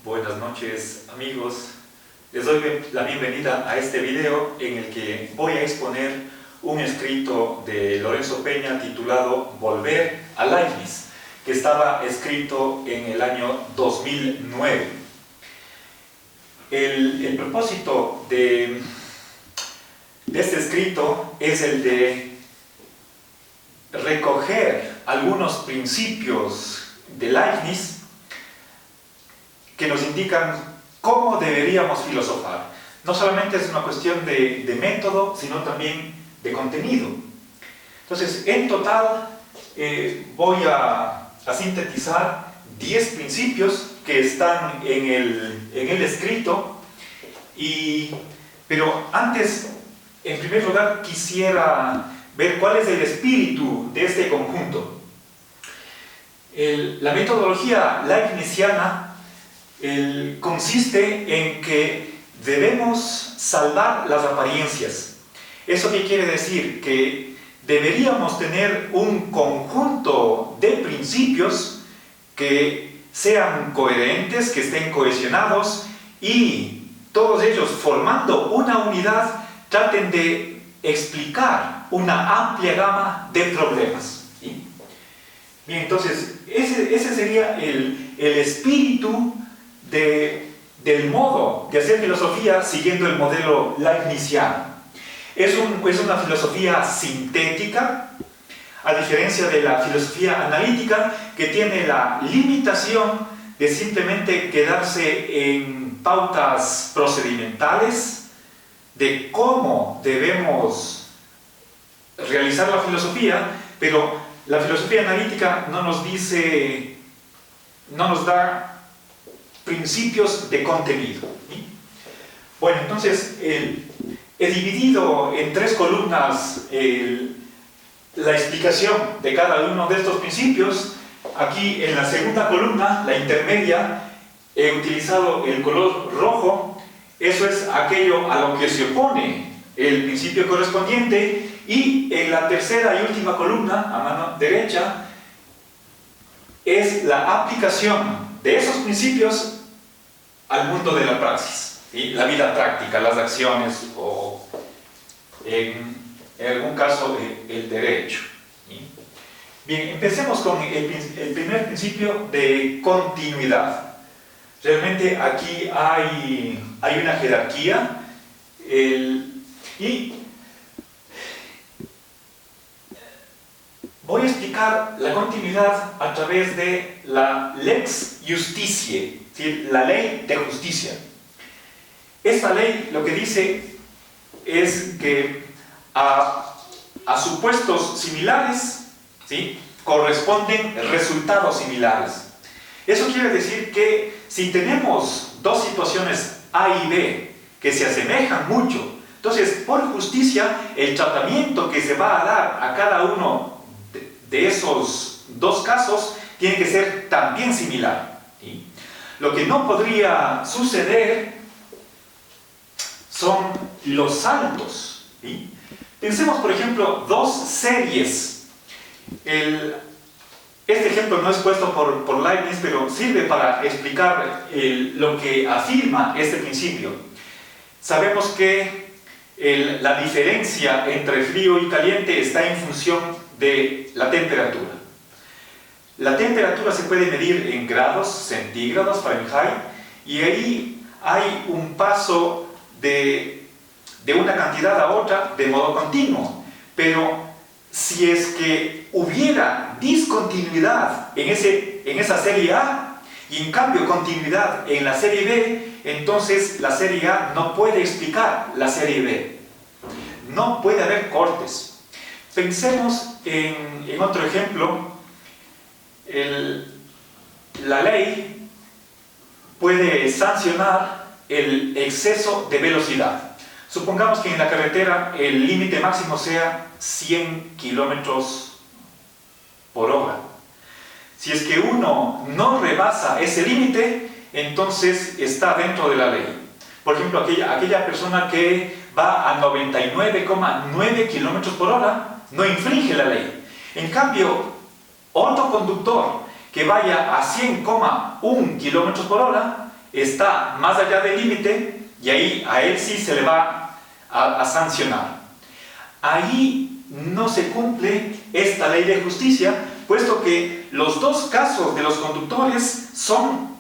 Buenas noches, amigos. Les doy la bienvenida a este video en el que voy a exponer un escrito de Lorenzo Peña titulado Volver a Leibniz, que estaba escrito en el año 2009. El propósito de este escrito es el de recoger algunos principios de Leibniz que nos indican cómo deberíamos filosofar. No solamente es una cuestión de método, sino también de contenido. Entonces, en total, voy a sintetizar 10 principios que están en el escrito, pero antes, en primer lugar, quisiera ver cuál es el espíritu de este conjunto. La metodología leibniziana consiste en que debemos salvar las apariencias. ¿Eso qué quiere decir? Que deberíamos tener un conjunto de principios que sean coherentes, que estén cohesionados y todos ellos formando una unidad traten de explicar una amplia gama de problemas. ¿Sí? Bien, entonces ese sería el espíritu del modo de hacer filosofía siguiendo el modelo leibniziano. Es una filosofía sintética, a diferencia de la filosofía analítica, que tiene la limitación de simplemente quedarse en pautas procedimentales de cómo debemos realizar la filosofía, pero la filosofía analítica no nos da principios de contenido. ¿Sí? Bueno, entonces he dividido en 3 columnas la explicación de cada uno de estos principios. Aquí en la segunda columna, la intermedia, he utilizado el color rojo. Eso es aquello a lo que se opone el principio correspondiente, y en la tercera y última columna, a mano derecha, es la aplicación de esos principios al mundo de la praxis, ¿sí? La vida práctica, las acciones o en algún caso el derecho. ¿Sí? Bien, empecemos con el primer principio de continuidad. Realmente aquí hay una jerarquía y voy a explicar la continuidad a través de la lex justitiae, ¿sí? La ley de justicia. Esta ley lo que dice es que a supuestos similares, ¿sí?, corresponden resultados similares. Eso quiere decir que si tenemos dos situaciones A y B que se asemejan mucho, entonces por justicia el tratamiento que se va a dar a cada uno de esos dos casos tiene que ser también similar. ¿Sí? Lo que no podría suceder son los saltos. ¿Sí? Pensemos, por ejemplo, dos series. Este ejemplo no es puesto por Leibniz, pero sirve para explicar lo que afirma este principio. Sabemos que la diferencia entre frío y caliente está en función de la temperatura. La temperatura se puede medir en grados centígrados, Fahrenheit, y ahí hay un paso de una cantidad a otra de modo continuo. Pero si es que hubiera discontinuidad en esa serie A y en cambio continuidad en la serie B, entonces la serie A no puede explicar la serie B. No puede haber cortes. Pensemos en otro ejemplo. La ley puede sancionar el exceso de velocidad. Supongamos que en la carretera el límite máximo sea 100 kilómetros por hora. Si es que uno no rebasa ese límite, entonces está dentro de la ley. Por ejemplo, aquella persona que va a 99,9 kilómetros por hora no infringe la ley. En cambio, otro conductor que vaya a 100,1 kilómetros por hora, está más allá del límite, y ahí a él sí se le va a sancionar. Ahí no se cumple esta ley de justicia, puesto que los dos casos de los conductores son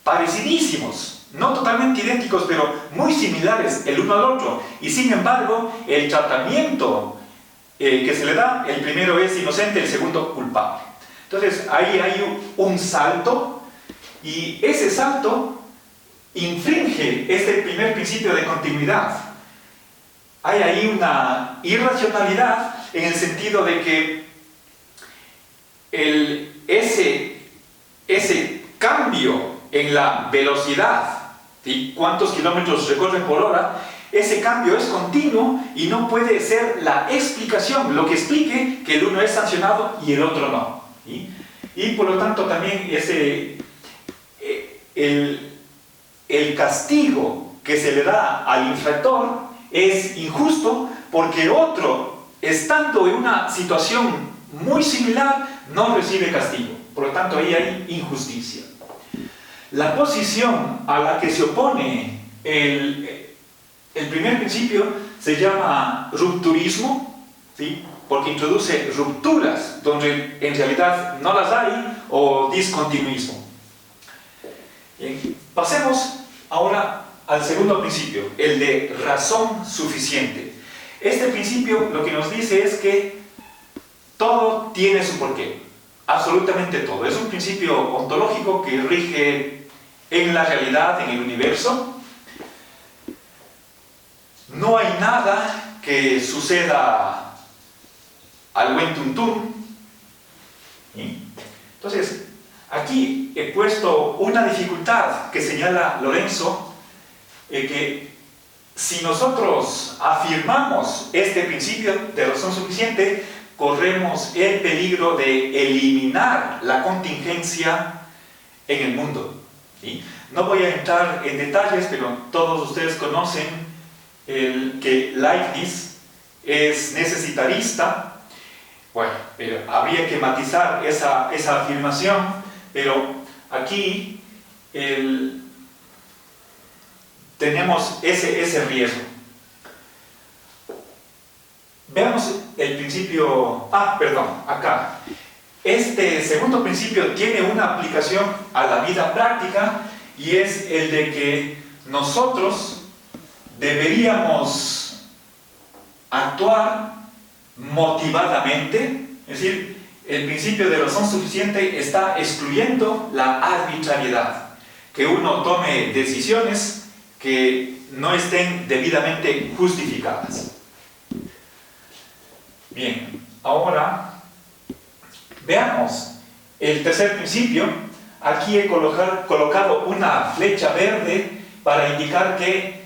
parecidísimos, no totalmente idénticos, pero muy similares el uno al otro, y sin embargo el tratamiento que se le da, el primero es inocente, el segundo culpable. Entonces ahí hay un salto, y ese salto infringe este primer principio de continuidad. Hay ahí una irracionalidad en el sentido de que ese cambio en la velocidad, ¿sí? ¿Cuántos kilómetros recorren por hora? Ese cambio es continuo y no puede ser la explicación, lo que explique que el uno es sancionado y el otro no, ¿sí? Y por lo tanto también el castigo que se le da al infractor es injusto, porque otro, estando en una situación muy similar, no recibe castigo. Por lo tanto, ahí hay injusticia. La posición a la que se opone el primer principio se llama rupturismo, ¿sí? Porque introduce rupturas donde en realidad no las hay, o discontinuismo. Bien, pasemos ahora al segundo principio, el de razón suficiente. Este principio lo que nos dice es que todo tiene su porqué, absolutamente todo. Es un principio ontológico que rige en la realidad, en el universo. No hay nada que suceda al buen tuntún. ¿Sí? Entonces, aquí he puesto una dificultad que señala Lorenzo, que si nosotros afirmamos este principio de razón suficiente, corremos el peligro de eliminar la contingencia en el mundo, ¿sí? No voy a entrar en detalles, pero todos ustedes conocen que Leibniz es necesitarista. Bueno, pero habría que matizar esa afirmación, pero aquí tenemos ese riesgo. Veamos el principio, acá. Este segundo principio tiene una aplicación a la vida práctica, y es el de que nosotros deberíamos actuar motivadamente. Es decir, el principio de razón suficiente está excluyendo la arbitrariedad, que uno tome decisiones que no estén debidamente justificadas. Bien, ahora veamos el tercer principio. Aquí he colocado una flecha verde para indicar que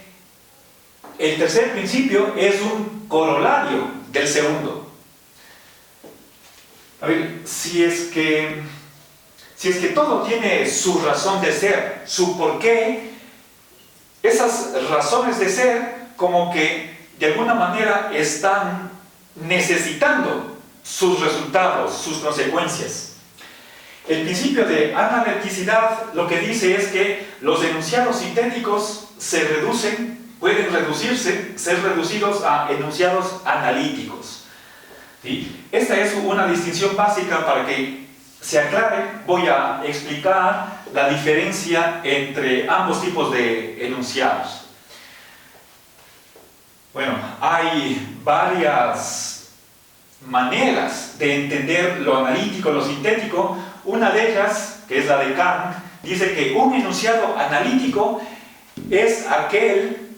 el tercer principio es un corolario del segundo. A ver, si es que todo tiene su razón de ser, su porqué, esas razones de ser como que de alguna manera están necesitando sus resultados, sus consecuencias. El principio de analiticidad lo que dice es que los enunciados sintéticos pueden ser reducidos a enunciados analíticos, ¿sí? Esta es una distinción básica. Para que se aclare, voy a explicar la diferencia entre ambos tipos de enunciados. Bueno, hay varias maneras de entender lo analítico, lo sintético. Una de ellas, que es la de Kant, dice que un enunciado analítico es aquel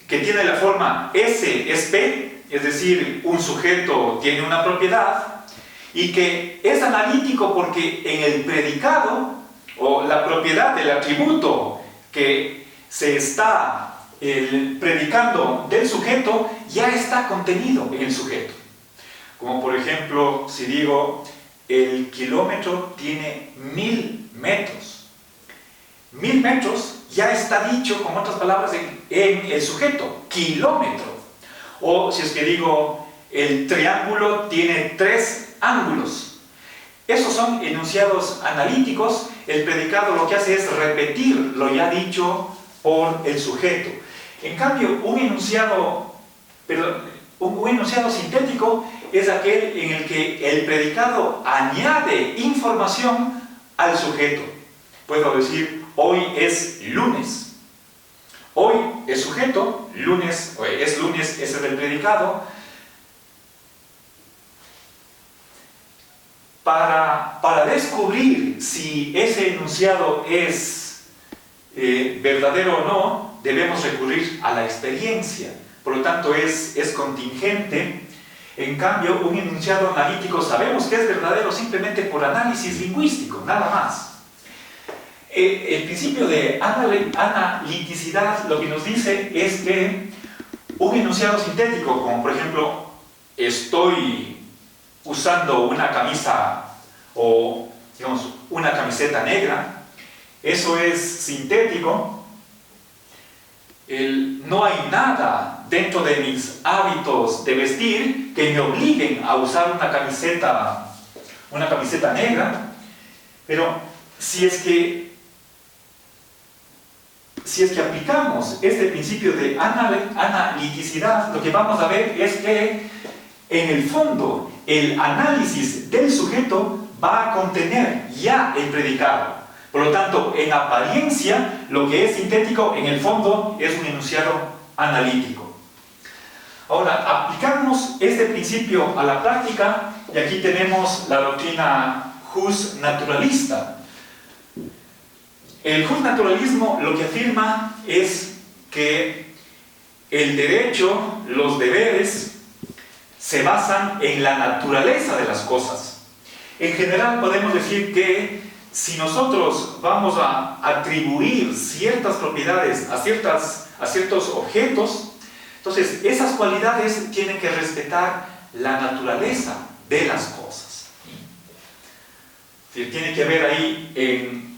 que tiene la forma S es P, es decir, un sujeto tiene una propiedad, y que es analítico porque en el predicado, o la propiedad del atributo que se está predicando del sujeto, ya está contenido en el sujeto. Como por ejemplo, si digo, el kilómetro tiene 1000 metros. 1000 metros ya está dicho, con otras palabras, en el sujeto, kilómetro. O si es que digo, el triángulo tiene 3 ángulos. Esos son enunciados analíticos el predicado lo que hace es repetir lo ya dicho por el sujeto. En cambio, un enunciado sintético es aquel en el que el predicado añade información al sujeto. Puedo decir, hoy es lunes. Hoy es sujeto, lunes, es lunes, ese es el predicado. Para descubrir si ese enunciado es verdadero o no, debemos recurrir a la experiencia. Por lo tanto, es contingente. En cambio, un enunciado analítico sabemos que es verdadero simplemente por análisis lingüístico, nada más. El principio de analiticidad lo que nos dice es que un enunciado sintético, como por ejemplo, estoy usando una camisa o, digamos, una camiseta negra, eso es sintético. No hay nada dentro de mis hábitos de vestir que me obliguen a usar una camiseta negra, pero si es que aplicamos este principio de analiticidad, lo que vamos a ver es que en el fondo el análisis del sujeto va a contener ya el predicado. Por lo tanto, en apariencia, lo que es sintético, en el fondo, es un enunciado analítico. Ahora, aplicamos este principio a la práctica, y aquí tenemos la doctrina jus naturalista. El jus naturalismo lo que afirma es que el derecho, los deberes, se basan en la naturaleza de las cosas. En general podemos decir que si nosotros vamos a atribuir ciertas propiedades a ciertos objetos, entonces esas cualidades tienen que respetar la naturaleza de las cosas. Tiene que haber ahí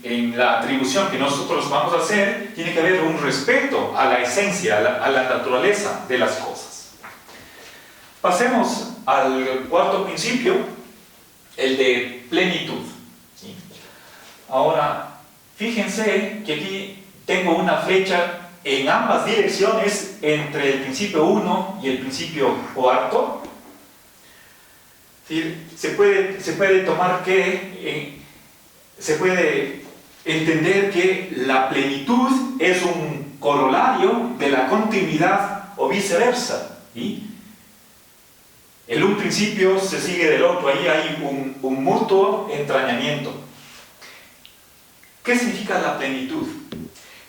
en la atribución que nosotros vamos a hacer, tiene que haber un respeto a la esencia, a la naturaleza de las cosas. Pasemos al cuarto principio, el de plenitud. Ahora, fíjense que aquí tengo una flecha en ambas direcciones entre el principio 1 y el principio cuarto. Se puede tomar que, se puede entender que la plenitud es un corolario de la continuidad o viceversa. El un principio se sigue del otro, ahí hay un mutuo entrañamiento. ¿Qué significa la plenitud?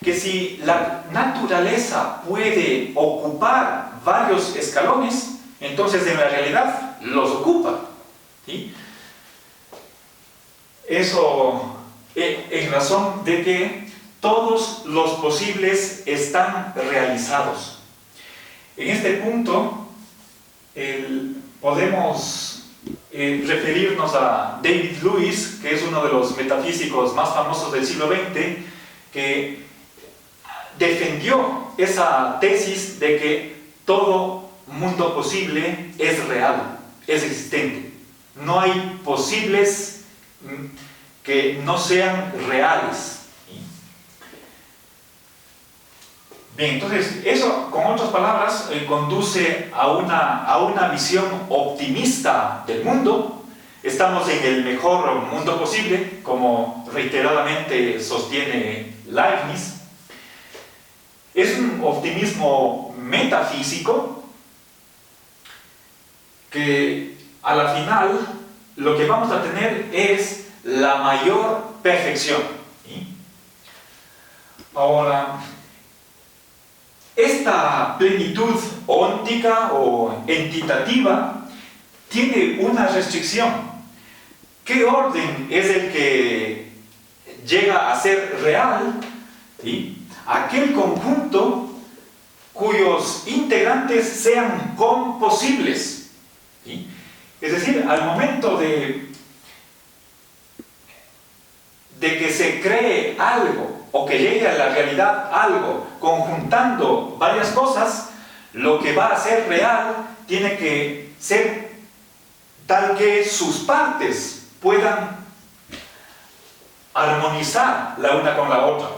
Que si la naturaleza puede ocupar varios escalones, entonces en la realidad los ocupa. ¿Sí? Eso en razón de que todos los posibles están realizados. En este punto podemos referirnos a David Lewis, que es uno de los metafísicos más famosos del siglo XX, que defendió esa tesis de que todo mundo posible es real, es existente. No hay posibles que no sean reales. Bien, entonces eso, con otras palabras, conduce a una visión optimista del mundo. Estamos en el mejor mundo posible, como reiteradamente sostiene Leibniz. Es un optimismo metafísico que a la final lo que vamos a tener es la mayor perfección. ¿Sí? Ahora, esta plenitud óntica o entitativa tiene una restricción. ¿Qué orden es el que llega a ser real? ¿Sí? Aquel conjunto cuyos integrantes sean composibles. ¿Sí? Es decir, al momento de que se cree algo o que llegue a la realidad algo conjuntando varias cosas, lo que va a ser real tiene que ser tal que sus partes puedan armonizar la una con la otra.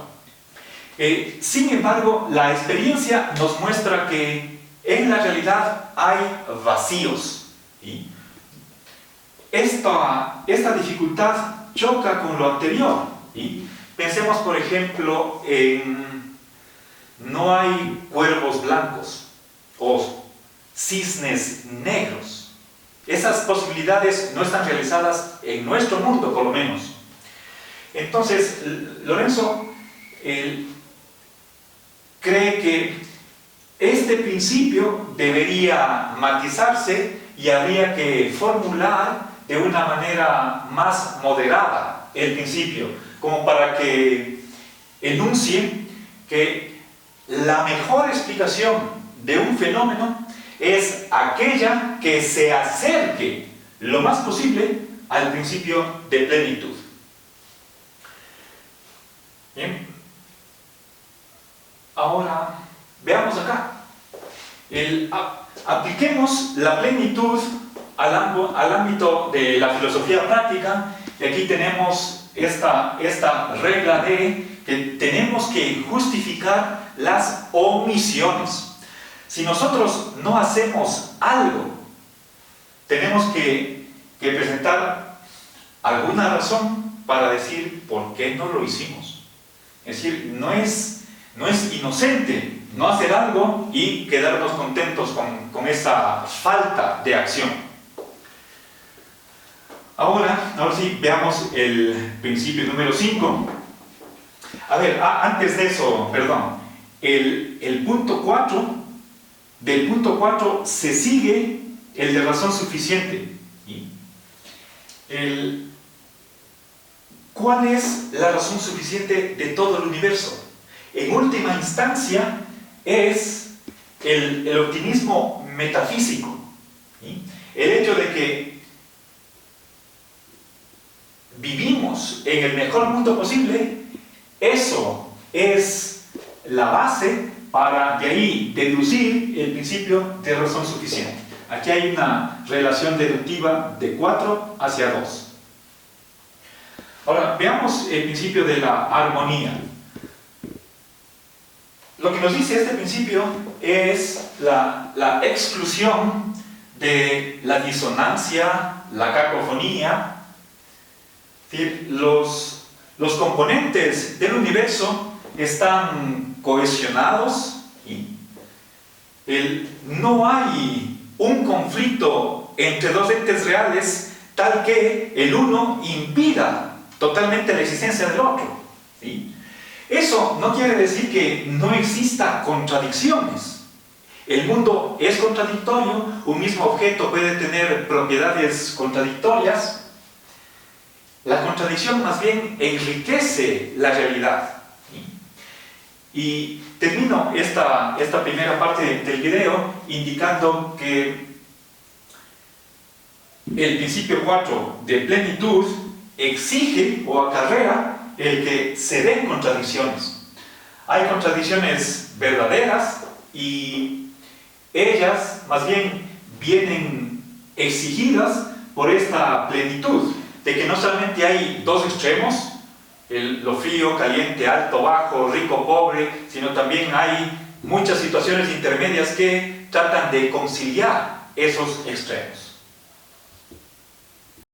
Sin embargo, la experiencia nos muestra que en la realidad hay vacíos. ¿Sí? Esta dificultad choca con lo anterior. ¿Sí? Pensemos, por ejemplo, en no hay cuervos blancos o cisnes negros. Esas posibilidades no están realizadas en nuestro mundo, por lo menos. Entonces, Lorenzo cree que este principio debería matizarse y habría que formular de una manera más moderada el principio, como para que enuncie que la mejor explicación de un fenómeno es aquella que se acerque lo más posible al principio de plenitud. Bien. Ahora, veamos acá. Apliquemos la plenitud al ámbito de la filosofía práctica, y aquí tenemos esta regla de que tenemos que justificar las omisiones. Si nosotros no hacemos algo, tenemos que presentar alguna razón para decir por qué no lo hicimos. Es decir, no es inocente no hacer algo y quedarnos contentos con esa falta de acción. Ahora sí, veamos el principio número 5. A ver, antes de eso, perdón, el punto 4, del punto 4 se sigue el de razón suficiente. ¿Cuál es la razón suficiente de todo el universo? En última instancia, es el optimismo metafísico. ¿Sí? El hecho de que vivimos en el mejor mundo posible, eso es la base para de ahí deducir el principio de razón suficiente. Aquí hay una relación deductiva de 4 hacia 2. Ahora, veamos el principio de la armonía. Lo que nos dice este principio es la exclusión de la disonancia, la cacofonía. Es decir, los componentes del universo están cohesionados y no hay un conflicto entre dos entes reales tal que el uno impida totalmente la existencia del otro. ¿Sí? Eso no quiere decir que no exista contradicciones. El mundo es contradictorio, un mismo objeto puede tener propiedades contradictorias. La contradicción más bien enriquece la realidad. Y termino esta primera parte del video indicando que el principio 4 de plenitud exige o acarrea el que se den contradicciones. Hay contradicciones verdaderas y ellas más bien vienen exigidas por esta plenitud, de que no solamente hay dos extremos, lo frío, caliente, alto, bajo, rico, pobre, sino también hay muchas situaciones intermedias que tratan de conciliar esos extremos.